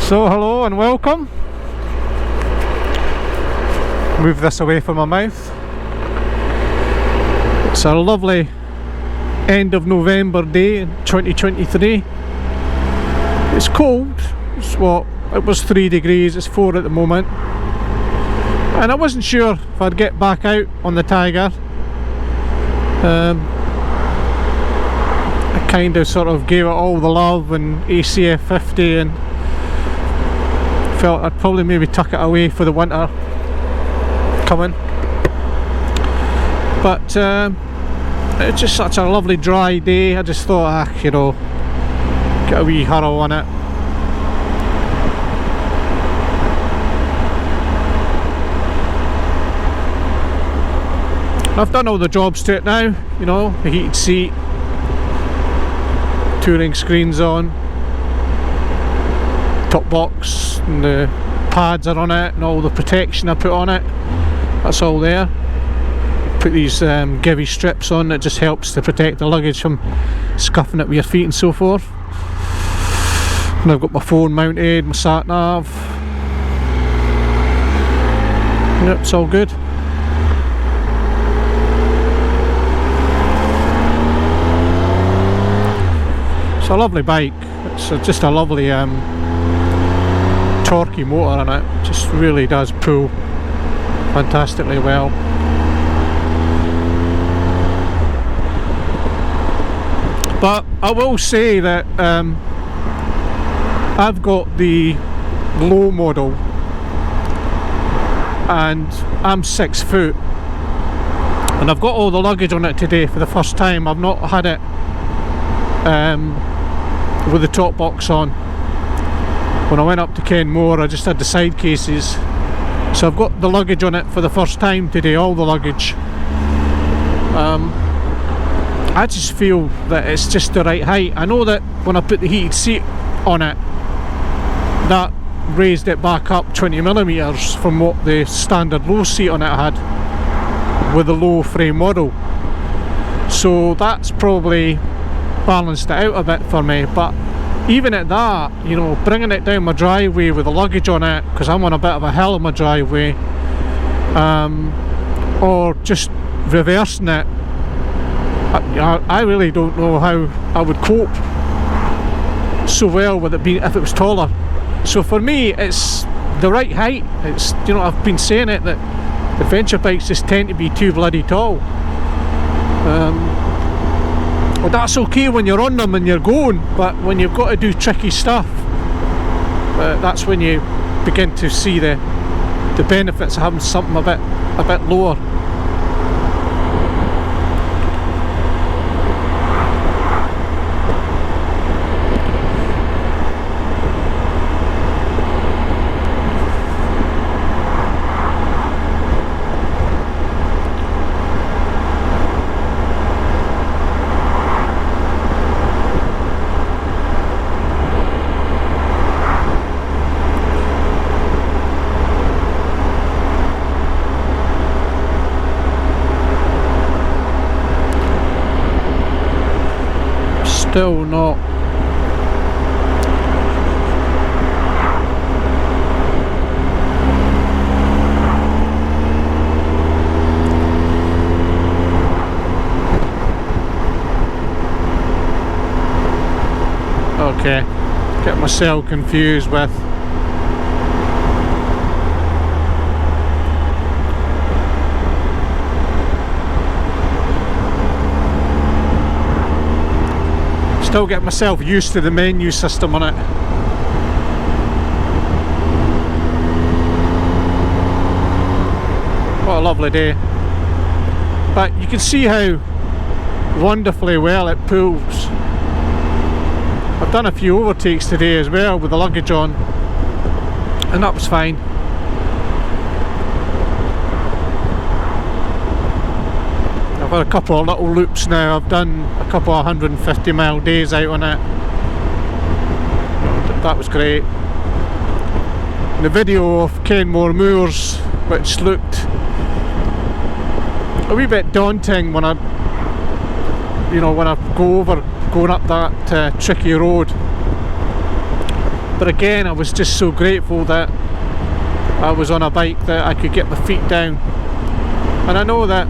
So hello and welcome. Move this away from my mouth. It's a lovely end of November day in 2023. It's cold. It was 3 degrees, it's 4 at the moment. And I wasn't sure if I'd get back out on the Tiger. I kind of sort of gave it all the love and ACF 50 and felt I'd probably maybe tuck it away for the winter coming. But it's just such a lovely dry day. I just thought, get a wee hurl on it. I've done all the jobs to it now, the heated seat, touring screens on, top box, and the pads are on it, and all the protection I put on it, that's all there. Put these givey strips on that just helps to protect the luggage from scuffing it with your feet and so forth. And I've got my phone mounted, my sat nav. Yep, it's all good. It's a lovely bike. It's just a lovely torquey motor in it. Just really does pull fantastically well. But I will say that I've got the low model and I'm 6 foot and I've got all the luggage on it today for the first time. I've not had it with the top box on. When I went up to Kenmore I just had the side cases, so I've got the luggage on it for the first time today, all the luggage. I just feel that it's just the right height. I know that when I put the heated seat on it, that raised it back up 20mm from what the standard low seat on it had with the low frame model, so that's probably balanced it out a bit for me. But even at that, bringing it down my driveway with the luggage on it, because I'm on a bit of a hill on my driveway, or just reversing it, I really don't know how I would cope so well with it being, if it was taller. So for me it's the right height. It's, I've been saying it, that adventure bikes just tend to be too bloody tall. Well, that's okay when you're on them and you're going, but when you've got to do tricky stuff, that's when you begin to see the benefits of having something a bit lower. Still not. Okay, get myself confused with still get myself used to the menu system on it. What a lovely day. But you can see how wonderfully well it pulls. I've done a few overtakes today as well with the luggage on, and that was fine. I've had a couple of little loops now. I've done a couple of 150-mile days out on it. That was great. The video of Kenmore Moors, which looked a wee bit daunting when I going up that tricky road, But again, I was just so grateful that I was on a bike that I could get my feet down. And I know that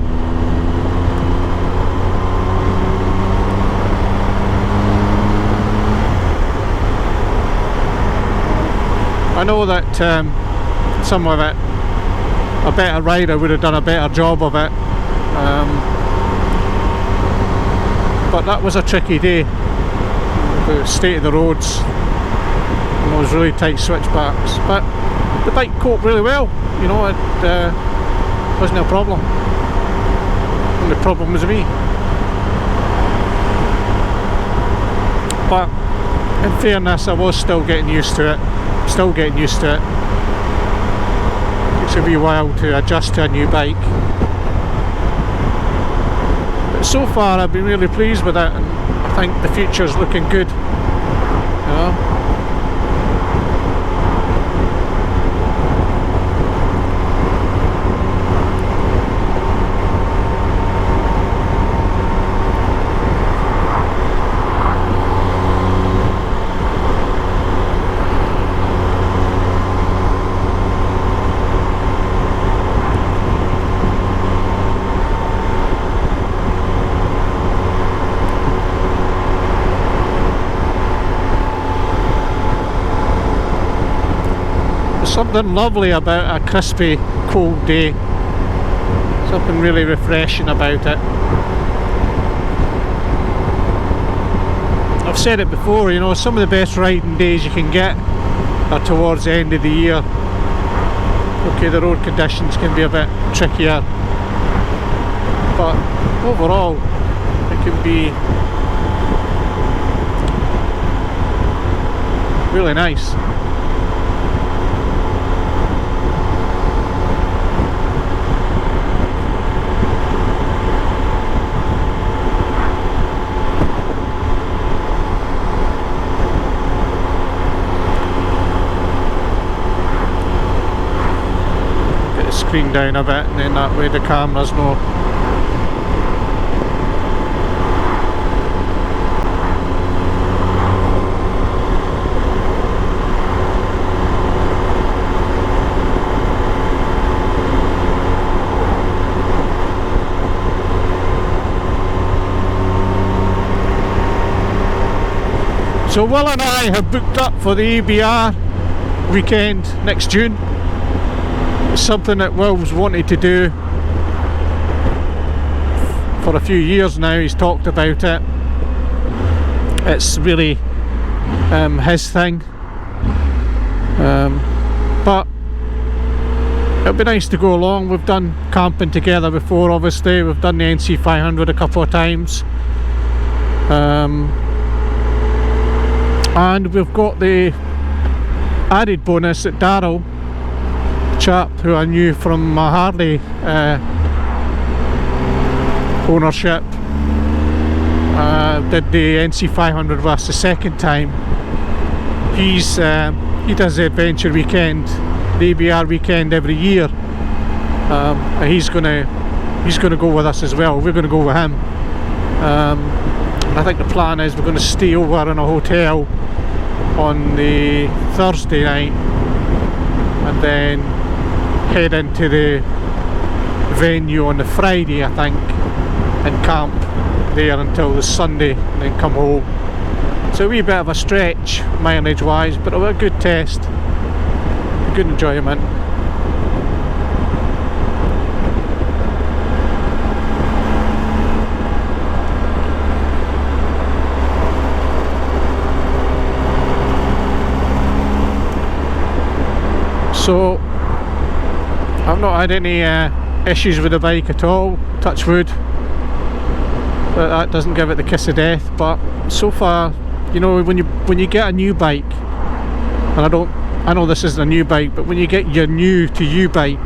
some of it, a better rider would have done a better job of it, but that was a tricky day. The state of the roads, and those really tight switchbacks, but the bike coped really well, you know. It wasn't a problem, and the problem was me. But in fairness, I was still getting used to it. Takes a wee while to adjust to a new bike, but so far I've been really pleased with it, and I think the future's looking good, you know. Something lovely about a crispy, cold day. Something really refreshing about it. I've said it before, you know, some of the best riding days you can get are towards the end of the year. Okay, the road conditions can be a bit trickier, but overall it can be really nice. Screen down a bit, and then that way the camera's no. So Will and I have booked up for the ABR weekend next June. Something that Will's wanted to do for a few years now. He's talked about it. It's really his thing, but it'll be nice to go along. We've done camping together before, obviously. We've done the NC 500 a couple of times, and we've got the added bonus that Darryl, chap who I knew from my Harley ownership, did the NC 500 with us the second time. He does the adventure weekend, the ABR weekend every year, and he's gonna go with us as well. We're gonna go with him. I think the plan is we're going to stay over in a hotel on the Thursday night and then head into the venue on the Friday, I think, and camp there until the Sunday and then come home. So a wee bit of a stretch mileage wise, but a good test, good enjoyment. So I've not had any issues with the bike at all, touch wood, but that doesn't give it the kiss of death. But so far, you know, when you get a new bike, and I know this isn't a new bike, but when you get your new to you bike,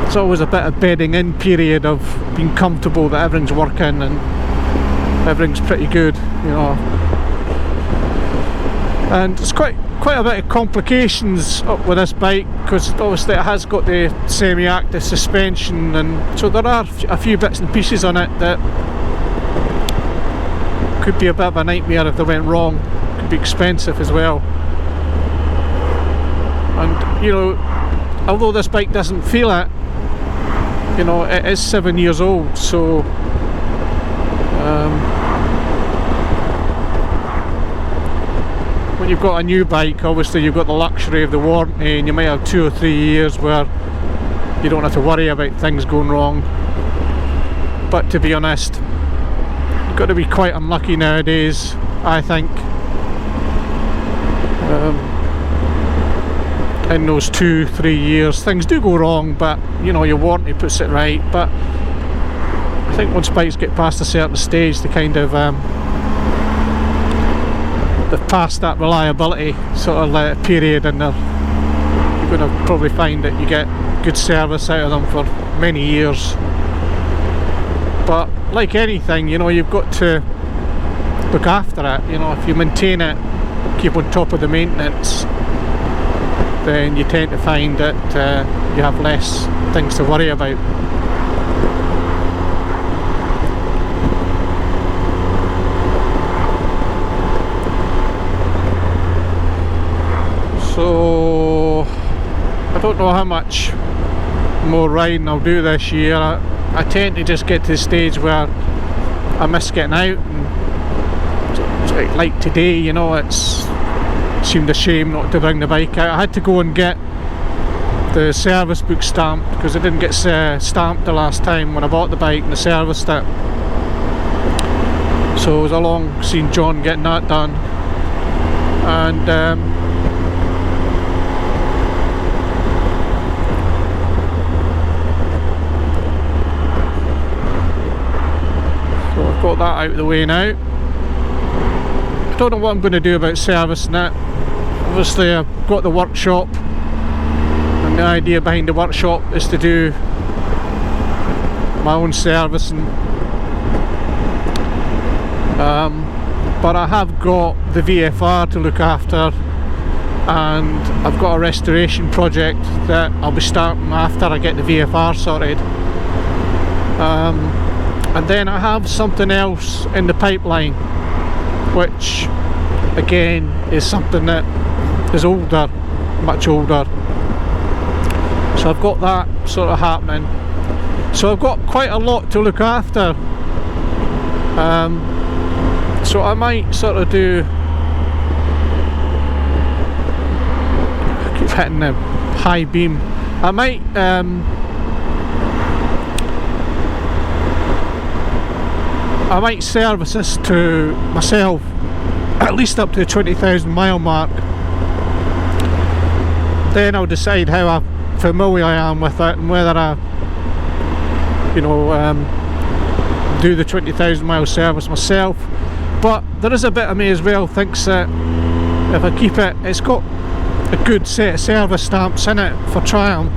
it's always a bit of bedding in period of being comfortable that everything's working and everything's pretty good, you know. And it's quite a bit of complications up with this bike, because obviously it has got the semi-active suspension, and so there are a few bits and pieces on it that could be a bit of a nightmare if they went wrong. could be expensive as well. And you know, although this bike doesn't feel it, you know, it is 7 years old, so when you've got a new bike, obviously you've got the luxury of the warranty, and you might have 2 or 3 years where you don't have to worry about things going wrong. But to be honest, you've got to be quite unlucky nowadays, I think, in those 2-3 years. Things do go wrong, but you know, your warranty puts it right. But I think once bikes get past a certain stage, they kind of they've passed that reliability sort of period, and you're going to probably find that you get good service out of them for many years. But like anything, you know, you've got to look after it. You know, if you maintain it, keep on top of the maintenance, then you tend to find that you have less things to worry about. So I don't know how much more riding I'll do this year. I tend to just get to the stage where I miss getting out, and like today, you know, it seemed a shame not to bring the bike out. I had to go and get the service book stamped because it didn't get stamped the last time when I bought the bike and I serviced it. So it was along seeing John getting that done, and got that out of the way now. I don't know what I'm going to do about servicing it. Obviously I've got the workshop, and the idea behind the workshop is to do my own servicing, but I have got the VFR to look after, and I've got a restoration project that I'll be starting after I get the VFR sorted. And then I have something else in the pipeline, which again is something that is older, much older. So I've got that sort of happening. So I've got quite a lot to look after. So I might sort of do, I keep hitting the high beam. I might service this to myself at least up to the 20,000 mile mark. Then I'll decide how familiar I am with it, and whether I, you know, do the 20,000 mile service myself. But there is a bit of me as well thinks that if I keep it, it's got a good set of service stamps in it for Triumph.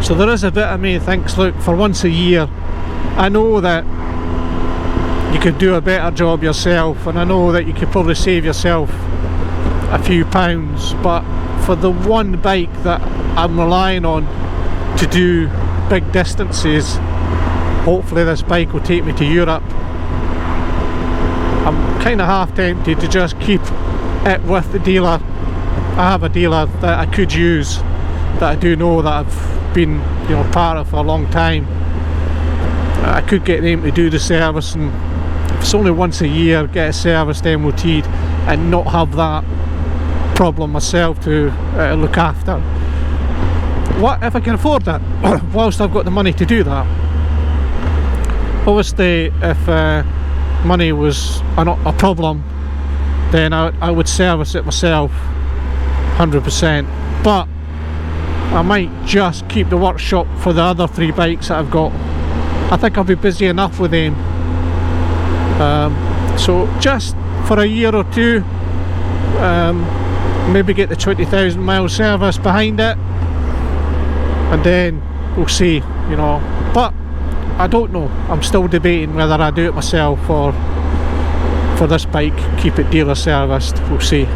So there is a bit of me that thinks, look, for once a year, I know that you could do a better job yourself, and I know that you could probably save yourself a few pounds, but for the one bike that I'm relying on to do big distances, hopefully this bike will take me to Europe, I'm kind of half tempted to just keep it with the dealer. I have a dealer that I could use, that I do know that I've been, you know, part of for a long time. I could get them to do the service, and if it's only once a year, get it serviced, MOT'd, and not have that problem myself to look after. What if I can afford that? Whilst I've got the money to do that. Obviously, if money was a problem, then I would service it myself 100%. But I might just keep the workshop for the other 3 bikes that I've got. I think I'll be busy enough with them. So just for a year or two, maybe get the 20,000 mile service behind it, and then we'll see, you know. But I don't know, I'm still debating whether I do it myself or for this bike keep it dealer serviced. We'll see.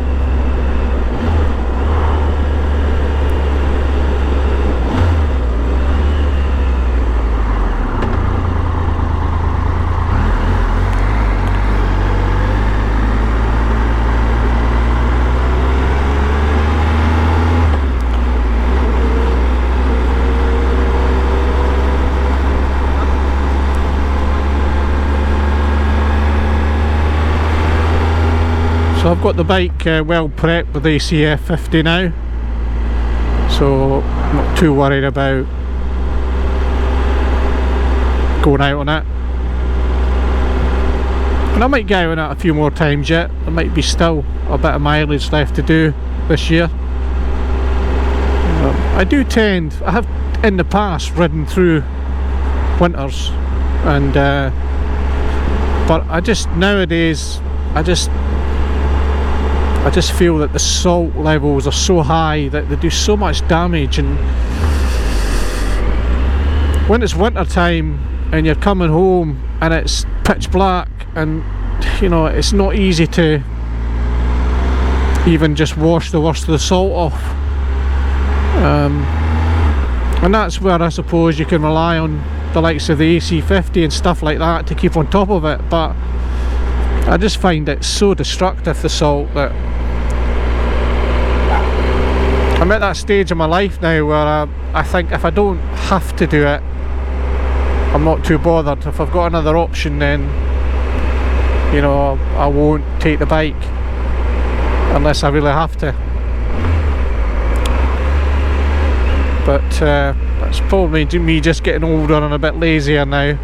So I've got the bike well prepped with ACF 50 now, so I'm not too worried about going out on it. And I might get out on it a few more times yet. There might be still a bit of mileage left to do this year. I have in the past ridden through winters, and but I just nowadays I just feel that the salt levels are so high that they do so much damage. And when it's winter time and you're coming home and it's pitch black, and you know, it's not easy to even just wash the worst of the salt off, and that's where I suppose you can rely on the likes of the AC50 and stuff like that to keep on top of it. But I just find it so destructive, the salt, that I'm at that stage in my life now where I think if I don't have to do it, I'm not too bothered. If I've got another option, then you know, I won't take the bike unless I really have to. But that's probably me just getting older and a bit lazier now.